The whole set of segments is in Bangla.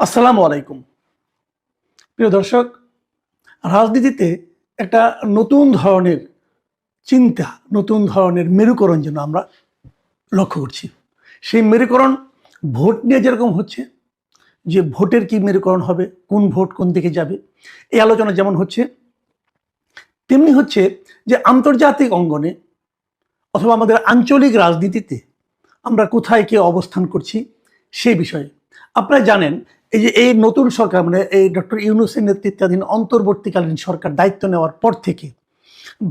আসসালামু আলাইকুম। প্রিয় দর্শক, রাজনীতিতে একটা নতুন ধরনের চিন্তা, নতুন ধরনের মেরুকরণ যেন আমরা লক্ষ্য করছি। সেই মেরুকরণ ভোট নিয়ে যেরকম হচ্ছে, যে ভোটের কি মেরুকরণ হবে, কোন ভোট কোন দিকে যাবে, এই আলোচনা যেমন হচ্ছে, তেমনি হচ্ছে যে আন্তর্জাতিক অঙ্গনে অথবা আমাদের আঞ্চলিক রাজনীতিতে আমরা কোথায় কে অবস্থান করছি সেই বিষয়ে। আপনারা জানেন, এই নতুন সরকার মানে এই ডক্টর ইউনূসের নেতৃত্বাধীন অন্তর্বর্তীকালীন সরকার দায়িত্ব নেওয়ার পর থেকে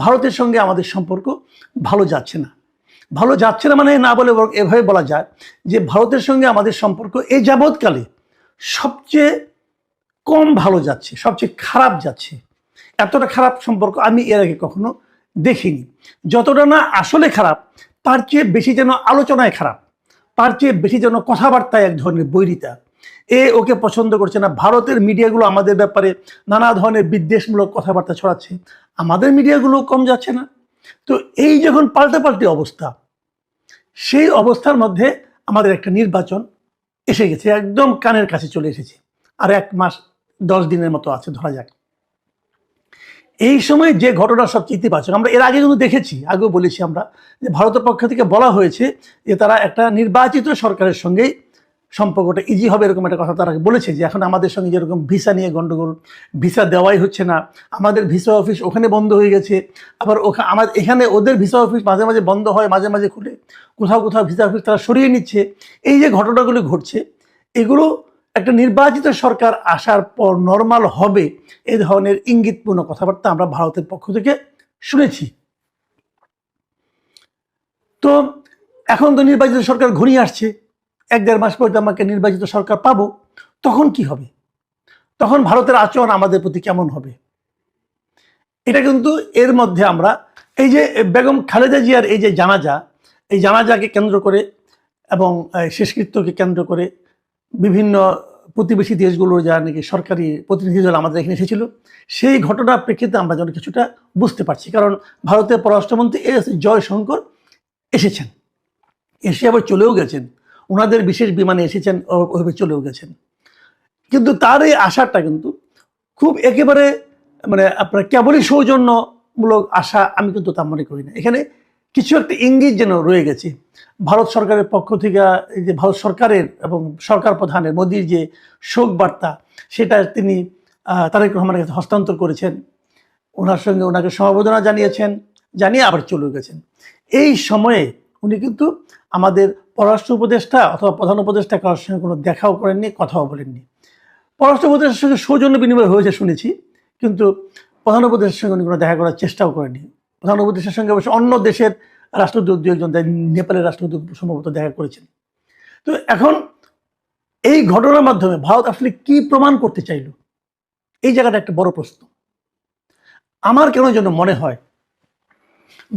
ভারতের সঙ্গে আমাদের সম্পর্ক ভালো যাচ্ছে না। ভালো যাচ্ছে না মানে না বলে বরং এভাবে বলা যায় যে ভারতের সঙ্গে আমাদের সম্পর্ক এই যাবৎকালে সবচেয়ে কম ভালো যাচ্ছে, সবচেয়ে খারাপ যাচ্ছে। এতটা খারাপ সম্পর্ক আমি এর আগে কখনো দেখিনি। যতটা না আসলে খারাপ, তার চেয়ে বেশি যেন আলোচনায় খারাপ, তার চেয়ে বেশি যেন কথাবার্তায় এক ধরনের বৈরিতা। ওকে পছন্দ করছে না। ভারতের মিডিয়াগুলো আমাদের ব্যাপারে নানা ধরনের বিদ্বেষমূলক কথাবার্তা ছড়াচ্ছে, আমাদের মিডিয়াগুলো কম যাচ্ছে না। তো এই যখন পাল্টাপাল্টি অবস্থা, সেই অবস্থার মধ্যে আমাদের একটা নির্বাচন এসে গেছে, একদম কানের কাছে চলে এসেছে। আর 1 মাস 10 দিনের মতো আছে ধরা যাক। এই সময় যে ঘটনা সবচেয়ে ইতিবাচক, আমরা এর আগে কিন্তু দেখেছি, আগেও বলেছি আমরা, যে ভারতের পক্ষ থেকে বলা হয়েছে যে তারা একটা নির্বাচিত সরকারের সঙ্গেই সম্পর্কটা ইজি হবে, এরকম একটা কথা তারা বলেছে। যে এখন আমাদের সঙ্গে যেরকম ভিসা নিয়ে গন্ডগোল, ভিসা দেওয়াই হচ্ছে না, আমাদের ভিসা অফিস ওখানে বন্ধ হয়ে গেছে, আবার আমাদের এখানে ওদের ভিসা অফিস মাঝে মাঝে বন্ধ হয়, মাঝে মাঝে খুলে, কোথাও কোথাও ভিসা অফিস তারা সরিয়ে নিচ্ছে। এই যে ঘটনাগুলো ঘটছে, এগুলো একটা নির্বাচিত সরকার আসার পর নর্মাল হবে, এই ধরনের ইঙ্গিতপূর্ণ কথাবার্তা আমরা ভারতের পক্ষ থেকে শুনেছি। তো এখন তো নির্বাচিত সরকার ঘনিয়ে আসছে, 1-1.5 মাস পর আমাকে নির্বাচিত সরকার পাবো, তখন কি হবে? তখন ভারতের আচরণ আমাদের প্রতি কেমন হবে? এটা কিন্তু এর মধ্যে আমরা এই যে বেগম খালেদা জিয়ার এই যে জানাজা, এই জানাজাকে কেন্দ্র করে এবং শেষকৃত্যকে কেন্দ্র করে বিভিন্ন প্রতিবেশী দেশগুলোর যারা নাকি সরকারি প্রতিনিধি দল আমাদের এখানে এসেছিল, সেই ঘটনার প্রেক্ষিতে আমরা যেন কিছুটা বুঝতে পারছি। কারণ ভারতের পররাষ্ট্রমন্ত্রী জয়শঙ্কর এসেছেন, এসে আবার চলেও গেছেন, ওনাদের বিশেষ বিমানে এসেছেন, ওইভাবে চলেও গেছেন। কিন্তু তার এই আশাটা কিন্তু খুব একেবারে মানে আপনার কেবলই সৌজন্যমূলক আশা আমি কিন্তু তা মনে করি না। এখানে কিছু একটা ইঙ্গিত যেন রয়ে গেছে ভারত সরকারের পক্ষ থেকে। এই যে ভারত সরকারের এবং সরকার প্রধানের মোদির যে শোক বার্তা, সেটা তিনি তারেক রহমানের কাছে হস্তান্তর করেছেন, ওনার সঙ্গে ওনাকে সমবেদনা জানিয়েছেন, জানিয়ে আবার চলে গেছেন। এই সময়ে উনি কিন্তু আমাদের পররাষ্ট্র উপদেষ্টা অথবা প্রধান উপদেষ্টা কারোর সঙ্গে কোনো দেখাও করেননি, কথাও বলেননি। পররাষ্ট্র উপদেষ্টার সঙ্গে সৌজন্য বিনিময় হয়েছে শুনেছি, কিন্তু প্রধান উপদেষ্টার সঙ্গে উনি কোনো দেখা করার চেষ্টাও করেনি। প্রধান উপদেষ্টার সঙ্গে অবশ্য অন্য দেশের রাষ্ট্রদূত 2-1 জন, নেপালের রাষ্ট্রদূত সম্ভবত দেখা করেছেন। তো এখন এই ঘটনার মাধ্যমে ভারত আসলে কি প্রমাণ করতে চাইল, এই জায়গাটা একটা বড় প্রশ্ন। আমার কেন যেন মনে হয়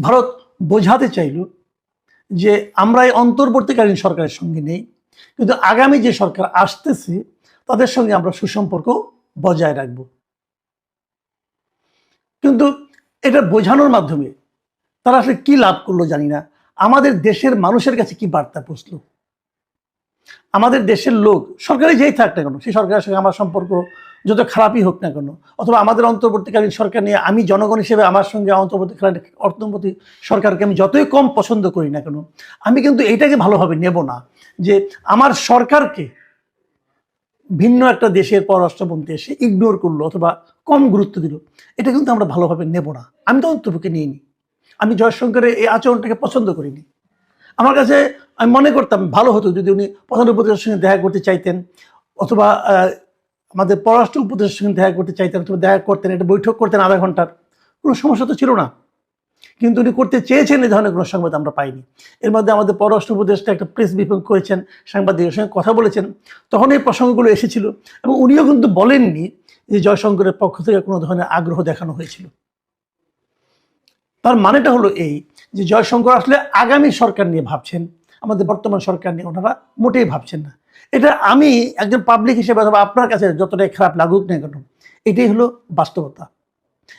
ভারত বোঝাতে চাইল যে আমরা এই অন্তর্বর্তীকালীন সরকারের সঙ্গে নেই, কিন্তু আগামী যে সরকার আসতেছে তাদের সঙ্গে আমরা সুসম্পর্ক বজায় রাখব। কিন্তু এটা বোঝানোর মাধ্যমে তারা আসলে কি লাভ করলো জানি না। আমাদের দেশের মানুষের কাছে কি বার্তা পৌঁছলো? আমাদের দেশের লোক সরকারে যেই থাক না কেন, সেই সরকারের সঙ্গে আমার সম্পর্ক যত খারাপই হোক না কেন, অথবা আমাদের অন্তর্বর্তীকালীন সরকার নিয়ে আমি জনগণ হিসেবে আমার সঙ্গে অন্তর্বর্তী সরকারকে আমি যতই কম পছন্দ করি না কেন, আমি কিন্তু এইটাকে ভালোভাবে নেব না যে আমার সরকারকে ভিন্ন একটা দেশের পররাষ্ট্রমন্ত্রী এসে ইগনোর করলো অথবা কম গুরুত্ব দিল। এটা কিন্তু আমরা ভালোভাবে নেব না। আমি তো অন্তর্পক্ষে নিইনি, আমি জয়শঙ্করের এই আচরণটাকে পছন্দ করিনি। আমার কাছে আমি মনে করতাম ভালো হতো যদি উনি প্রধান উপদেষ্টার সঙ্গে দেখা করতে চাইতেন, অথবা আমাদের পররাষ্ট্র উপদেষ্টার সঙ্গে দেখা করতে চাইতেন, অথবা দেখা করতেন, একটা বৈঠক করতেন আধা ঘন্টার, কোনো সমস্যা তো ছিল না। কিন্তু উনি করতে চেয়েছেন, এই ধরনের কোনো সংবাদ আমরা পাইনি। এর মধ্যে আমাদের পররাষ্ট্র উপদেষ্টা একটা প্রেস ব্রিফিং করেছেন, সাংবাদিকের সঙ্গে কথা বলেছেন, তখন এই প্রসঙ্গগুলো এসেছিল এবং উনিও কিন্তু বলেননি যে জয়শঙ্করের পক্ষ থেকে কোনো ধরনের আগ্রহ দেখানো হয়েছিল। তার মানেটা হলো এই যে জয়শঙ্কর আসলে আগামী সরকার নিয়ে ভাবছেন, আমাদের বর্তমান সরকার নিয়ে ওনারা মোটেই ভাবছেন না। এটা আমি একজন পাবলিক হিসেবে অথবা আপনার কাছে যতটাই খারাপ লাগুক না কেন, এটাই হলো বাস্তবতা।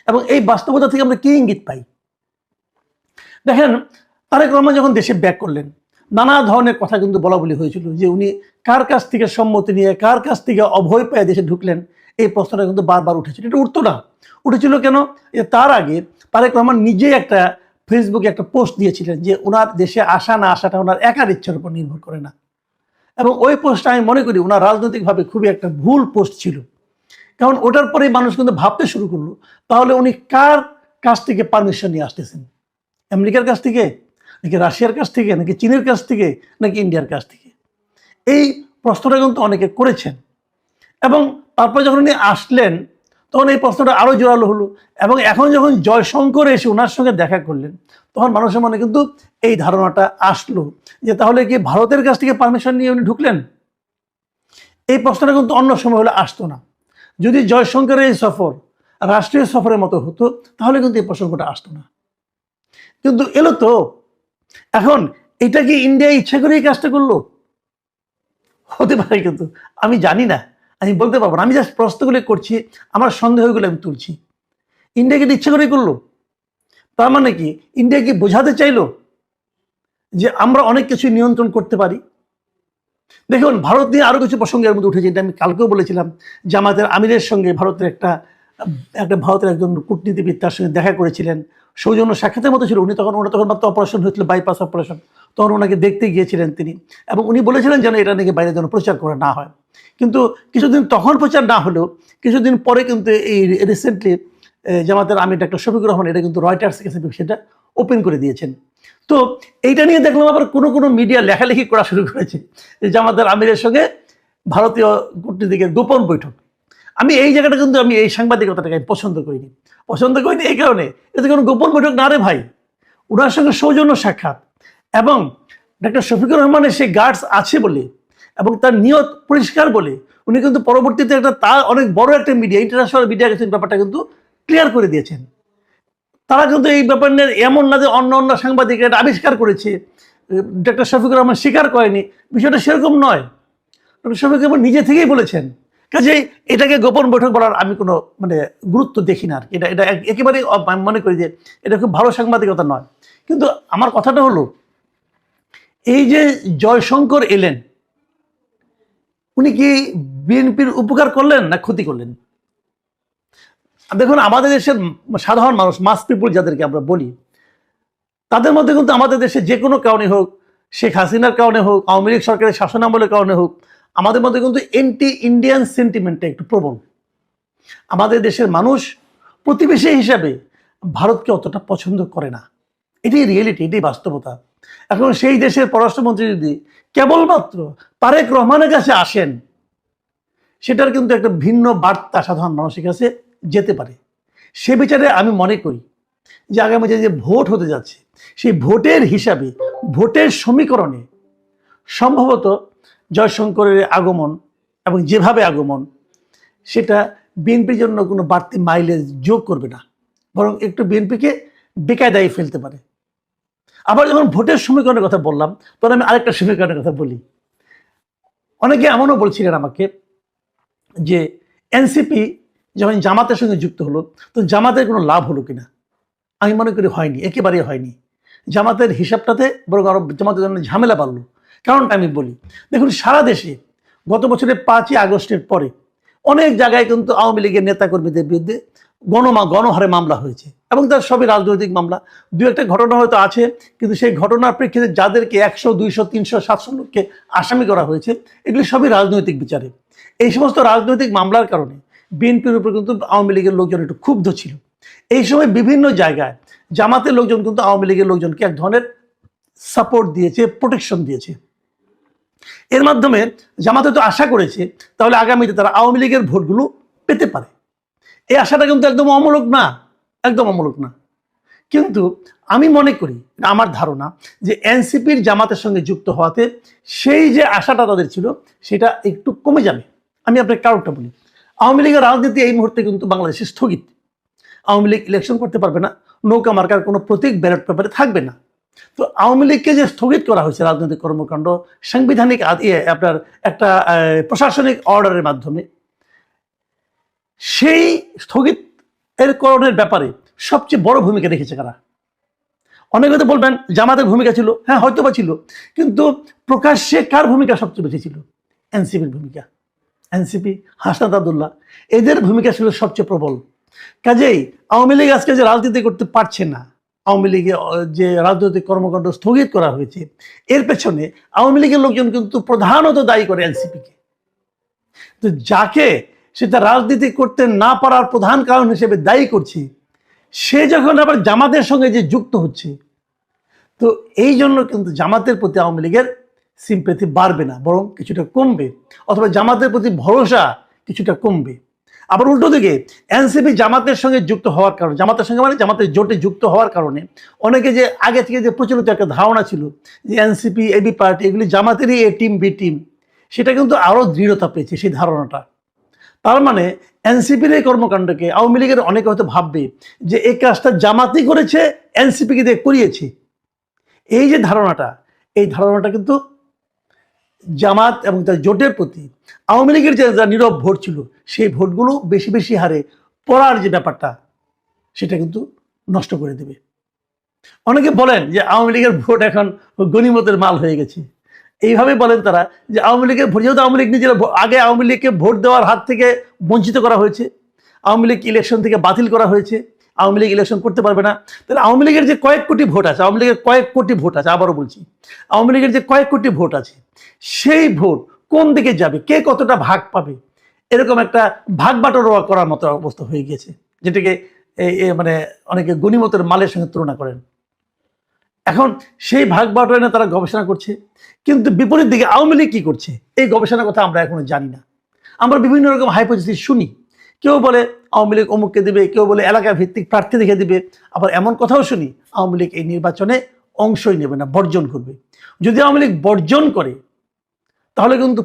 এবং এই বাস্তবতা থেকে আমরা কি ইঙ্গিত পাই? দেখেন, তারেক রহমান যখন দেশে ব্যাক করলেন, নানা ধরনের কথা কিন্তু বলা বলি হয়েছিল যে উনি কার কাছ থেকে সম্মতি নিয়ে, কার কাছ থেকে অভয় পেয়ে দেশে ঢুকলেন, এই প্রশ্নটা কিন্তু বারবার উঠেছিল। এটা উঠতো না, উঠেছিল কেন? যে তার আগে তারেক রহমান নিজেই একটা ফেসবুকে একটা পোস্ট দিয়েছিলেন যে ওনার দেশে আসা না আসাটা ওনার একার ইচ্ছার উপর নির্ভর করে না। এবং ওই পোস্টটা আমি মনে করি ওনার রাজনৈতিকভাবে খুবই একটা ভুল পোস্ট ছিল। কারণ ওটার পরেই মানুষ কিন্তু ভাবতে শুরু করলো, তাহলে উনি কার কাছ থেকে পারমিশন নিয়ে আসতেছেন? আমেরিকার কাছ থেকে, নাকি রাশিয়ার কাছ থেকে, নাকি চীনের কাছ থেকে, নাকি ইন্ডিয়ার কাছ থেকে? এই প্রশ্নটা কিন্তু অনেকে করেছেন। এবং তারপর যখন উনি আসলেন তখন এই প্রশ্নটা আরও জোরালো হলো। এবং এখন যখন জয়শঙ্কর এসে ওনার সঙ্গে দেখা করলেন, তখন মানুষের মনে কিন্তু এই ধারণাটা আসলো যে তাহলে কি ভারতের কাছ থেকে পারমিশন নিয়ে উনি ঢুকলেন? এই প্রশ্নটা কিন্তু অন্য সময় হলে আসতো না। যদি জয়শঙ্করের এই সফর রাষ্ট্রীয় সফরের মতো হতো তাহলে কিন্তু এই প্রসঙ্গটা আসতো না, কিন্তু এলো তো। এখন এটা কি ইন্ডিয়া ইচ্ছা করে এই কাজটা করলো? হতে পারে, কিন্তু আমি জানি না, আমি বলতে পারবো না। আমি জাস্ট প্রশ্নগুলো করছি, আমার সন্দেহগুলো আমি তুলছি। ইন্ডিয়া কি ইচ্ছা করেই করলো? তার মানে কি ইন্ডিয়া কি বোঝাতে চাইলো যে আমরা অনেক কিছু নিয়ন্ত্রণ করতে পারি? দেখুন, ভারত নিয়ে আরো কিছু প্রসঙ্গের মধ্যে উঠেছে, এটা আমি কালকেও বলেছিলাম। জামাতের আমিরের সঙ্গে ভারতের একটা ভারতের একজন কূটনীতিবিদ তার সঙ্গে দেখা করেছিলেন, সৌজন্য সাক্ষাতের মতো ছিল। তখন মাত্র অপারেশন হয়েছিল, বাইপাস অপারেশন। তখন ওনাকে দেখতে গিয়েছিলেন তিনি, এবং উনি বলেছিলেন যেন এটা নাকি বাইরে যেন প্রচার করা না হয়। কিন্তু কিছুদিন তখন প্রচার না হলেও কিছুদিন পরে কিন্তু এই রিসেন্টলি জামাতের আমির ডাক্তার শফিকুর রহমান এটা কিন্তু রয়টার্স কাছে সেটা ওপেন করে দিয়েছেন। তো এইটা নিয়ে দেখলাম আবার কোনো মিডিয়া লেখালেখি করা শুরু করেছে যে জামাতের আমিরের সঙ্গে ভারতীয় কূটনীতিকের গোপন বৈঠক। আমি এই জায়গাটা কিন্তু আমি এই সাংবাদিকতাটাকে পছন্দ করিনি এই কারণে, এতে কোনো গোপন বৈঠক না রে ভাই, ওনার সঙ্গে সৌজন্য সাক্ষাৎ। এবং ডাক্তার শফিকুর রহমানের সেই গার্ডস আছে বলে এবং তার নিয়ত পরিষ্কার বলে উনি কিন্তু পরবর্তীতে তার অনেক বড় একটা মিডিয়া, ইন্টারন্যাশনাল মিডিয়া কাছে ব্যাপারটা কিন্তু ক্লিয়ার করে দিয়েছেন। তারা কিন্তু এই ব্যাপার নিয়ে এমন না যে অন্য সাংবাদিক এটা আবিষ্কার করেছে, ডাক্তার শফিকুর রহমান স্বীকার করেনি, বিষয়টা সেরকম নয়। ডক্টর শফিকুর রহমান নিজে থেকেই বলেছেন। কাজেই এটাকে গোপন বৈঠক বলার আমি কোনো গুরুত্ব দেখি না আর কি। এটা একেবারেই আমি মনে করি যে এটা খুব ভালো সাংবাদিকতা নয়। কিন্তু আমার কথাটা হলো, এই যে জয়শঙ্কর এলেন, উনি কি বিএনপির উপকার করলেন না ক্ষতি করলেন? দেখুন, আমাদের দেশের সাধারণ মানুষ, মাস পিপুল যাদেরকে আমরা বলি, তাদের মধ্যে কিন্তু আমাদের দেশে যে কোনো কারণে হোক, শেখ হাসিনার কারণে হোক, আওয়ামী লীগ সরকারের শাসনামলের কারণে হোক, আমাদের মধ্যে কিন্তু এন্টি ইন্ডিয়ান সেন্টিমেন্টটা একটু প্রবল। আমাদের দেশের মানুষ প্রতিবেশী হিসাবে ভারতকে অতটা পছন্দ করে না। এটাই রিয়েলিটি, এটাই বাস্তবতা। এখন সেই দেশের পররাষ্ট্রমন্ত্রী যদি কেবলমাত্র তারেক রহমানের কাছে আসেন, সেটার কিন্তু একটা ভিন্ন বার্তা সাধারণ মানুষের কাছে যেতে পারে। সে বিচারে আমি মনে করি যে আগামী যে ভোট হতে যাচ্ছে, সেই ভোটের হিসাবে, ভোটের সমীকরণে সম্ভবত জয়শঙ্করের আগমন এবং যেভাবে আগমন, সেটা বিএনপির জন্য কোনো বাড়তি মাইলেজ যোগ করবে না, বরং একটু বিএনপিকে বেকায়দায় ফেলতে পারে। আবার যখন ভোটের সমীকরণের কথা বললাম, তখন আমি আরেকটা সমীকরণের কথা বলি। অনেকে এমনও বলছিলেন আমাকে যে এনসিপি যখন জামাতের সঙ্গে যুক্ত হলো, তো জামাতের কোনো লাভ হলো কিনা? আমি মনে করি হয়নি, একেবারেই হয়নি। জামাতের হিসাবটাতে বরং আরো জামাতের জন্য ঝামেলা বাড়লো। কারণটা আমি বলি, দেখুন, সারা দেশে গত বছরের 5ই আগস্টের পরে অনেক জায়গায় কিন্তু আওয়ামী লীগের নেতাকর্মীদের বিরুদ্ধে গণহারে মামলা হয়েছে, এবং তার সবই রাজনৈতিক মামলা। দু একটা ঘটনা হয়তো আছে, কিন্তু সেই ঘটনার প্রেক্ষিতে যাদেরকে 100, 200, 300, 700 লোককে আসামি করা হয়েছে, এগুলি সবই রাজনৈতিক বিচারে। এই সমস্ত রাজনৈতিক মামলার কারণে বিএনপির উপর কিন্তু আওয়ামী লীগের লোকজন একটু ক্ষুব্ধ ছিল। এই সময় বিভিন্ন জায়গায় জামাতের লোকজন কিন্তু আওয়ামী লীগের লোকজনকে এক ধরনের সাপোর্ট দিয়েছে, প্রোটেকশন দিয়েছে। এর মাধ্যমে জামাতে তো আশা করেছে তাহলে আগামীতে তারা আওয়ামী লীগের ভোটগুলো পেতে পারে। এই আশাটা কিন্তু একদম অমূলক না, একদম অমূলক না। কিন্তু আমি মনে করি, আমার ধারণা, যে এনসিপির জামাতের সঙ্গে যুক্ত হওয়াতে সেই যে আশাটা তাদের ছিল সেটা একটু কমে যাবে। আমি আপনার কারণটা বলি। আওয়ামী লীগের রাজনীতি এই মুহূর্তে কিন্তু বাংলাদেশে স্থগিত। আওয়ামী লীগ ইলেকশন করতে পারবে না, নৌকা মার্কার কোনো প্রতীক ব্যালট পেপারে থাকবে না। তো আওয়ামী লীগকে যে স্থগিত করা হয়েছে রাজনৈতিক কর্মকাণ্ড সাংবিধানিক আপনার একটা প্রশাসনিক অর্ডারের মাধ্যমে, সেই স্থগিত এর করণের ব্যাপারে সবচেয়ে বড় ভূমিকা রেখেছে কারা? অনেকে হয়তো বলবেন জামাতের ভূমিকা ছিল, হ্যাঁ হয়তো বা ছিল, কিন্তু প্রকাশ্যে কার ভূমিকা সবচেয়ে বেশি ছিল? এনসিপির ভূমিকা। এনসিপি, হাসনাত আব্দুল্লাহ, এদের ভূমিকা ছিল সবচেয়ে প্রবল। কাজেই আওয়ামী লীগ আজকে যে রাজনীতি করতে পারছে না, আওয়ামী লীগে যে রাজনৈতিক কর্মকাণ্ড স্থগিত করা হয়েছে, এর পেছনে আওয়ামী লীগের লোকজন কিন্তু প্রধানত দায়ী করে এনসিপিকে। তো যাকে সেটা রাজনীতি করতে না পারার প্রধান কারণ হিসেবে দায়ী করছে, সে যখন আবার জামাতের সঙ্গে যে যুক্ত হচ্ছে, তো এই জন্য কিন্তু জামাতের প্রতি আওয়ামী লীগের সিম্প্যাথি বাড়বে না, বরং কিছুটা কমবে, অথবা জামাতের প্রতি ভরসা কিছুটা কমবে। আবার উল্টো দিকে এনসিপি জামাতের সঙ্গে যুক্ত হওয়ার কারণে, জামাতের সঙ্গে মানে জামাতের জোটে যুক্ত হওয়ার কারণে অনেকে যে আগে থেকে যে প্রচলিত একটা ধারণা ছিল যে এনসিপি, এবি পার্টি এগুলি জামাতেরই এ টিম বি টিম, সেটা কিন্তু আরও দৃঢ়তা পেয়েছে সেই ধারণাটা। তার মানে এনসিপির এই কর্মকাণ্ডকে আওয়ামী লীগের অনেকে হয়তো ভাববে যে এই কাজটা জামাতই করেছে, এনসিপিকে দিয়ে করিয়েছে। এই যে ধারণাটা, এই ধারণাটা কিন্তু জামাত এবং তার জোটের প্রতি আওয়ামী লীগের যে নীরব ভোট ছিল, সেই ভোটগুলো বেশি বেশি হারে পড়ার যে ব্যাপারটা, সেটা কিন্তু নষ্ট করে দেবে। অনেকে বলেন যে আওয়ামী লীগের ভোট এখন গনিমতের মাল হয়ে গেছে। এইভাবে বলেন তারা যে আওয়ামী লীগের ভোট, যেহেতু আওয়ামী লীগ নিজেরা আগে আওয়ামী লীগকে ভোট দেওয়ার হাত থেকে বঞ্চিত করা হয়েছে, আওয়ামী লীগ ইলেকশন থেকে বাতিল করা হয়েছে, আওয়ামী লীগ ইলেকশন করতে পারবে না। তাহলে আওয়ামী লীগের যে কয়েক কোটি ভোট আছে, আওয়ামী লীগের কয়েক কোটি ভোট আছে, আবারও বলছি, আওয়ামী লীগের যে কয়েক কোটি ভোট আছে, সেই ভোট কোন দিকে যাবে, কে কতটা ভাগ পাবে, এরকম একটা ভাগ বাটোয়ারা করার মতো অবস্থা হয়ে গিয়েছে, যেটাকে মানে অনেকে গনিমতের মালের সঙ্গে তুলনা করেন। এখন সেই ভাগ বাটোয়ারা নিয়ে তারা গবেষণা করছে, কিন্তু বিপরীত দিকে আওয়ামী লীগ কি করছে, এই গবেষণার কথা আমরা এখনো জানি না। আমরা বিভিন্ন রকম হাইপোথিসিস শুনি, কেউ বলে আওয়ামী লীগ অমুককে দিবে, কেউ বলে এলাকা ভিত্তিক প্রার্থী দেখে দিবে, আবার এমন কথাও শুনি আওয়ামী লীগ এই নির্বাচনে অংশই নেবে না, বর্জন করবে। যদি আওয়ামী লীগ বর্জন করে, তাহলে কিন্তু